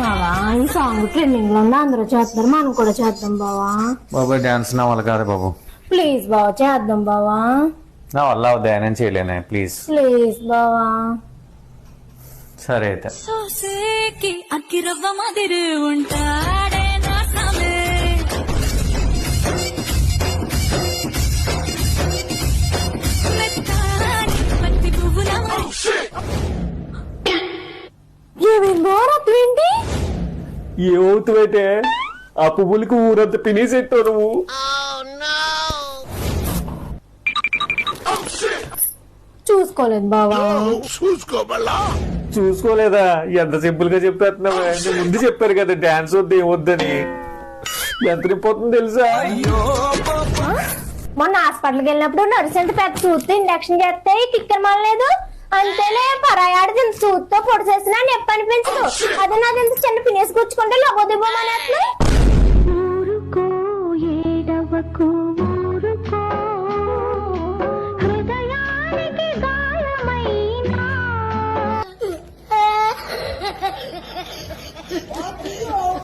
బావా ఈ song trending లో ఉంది, అందరూ చేస్తారు, మనం కూడా చేద్దాం బావా. బాబాయ్ డాన్స్ నా వల్ల కాదు బాబు. ప్లీజ్ బావా చేద్దాం బావా. నా వల్ల అవుద్దా, నేను చేయలేనే, ప్లీజ్ ప్లీజ్ బావా. సరే అయితే. ఏమవుతావంటే ఆ పువ్వులకి ఊరంతా పినేసెట్టావు నువ్వు. చూసుకోలేదు బావా. చూసుకోలేదా? ఎంత సింపుల్ గా చెప్పేస్తున్నావా? ముందు చెప్పారు కదా డాన్స్ వద్దు ఏమొద్దని. ఎంత నింపోతుంది తెలుసా? మొన్న హాస్పిటల్కి వెళ్ళినప్పుడు నర్స్ అంటే పెద్ద చూస్తే ఇంజక్షన్ చేస్తే టిక్కర్ మాలేదు. అంతేలే పరాయాడు తిని చూస్తే పొడి చేసినా నొప్పి అనిపించదు. అదే నా తిని చిన్న పినేసి కూర్చుకుంటే లబోదిబ్బోమనేస్తున్నాయి. ఊరుకో ఏడవకు ఊరుకో హృదయానికి గాయమైనా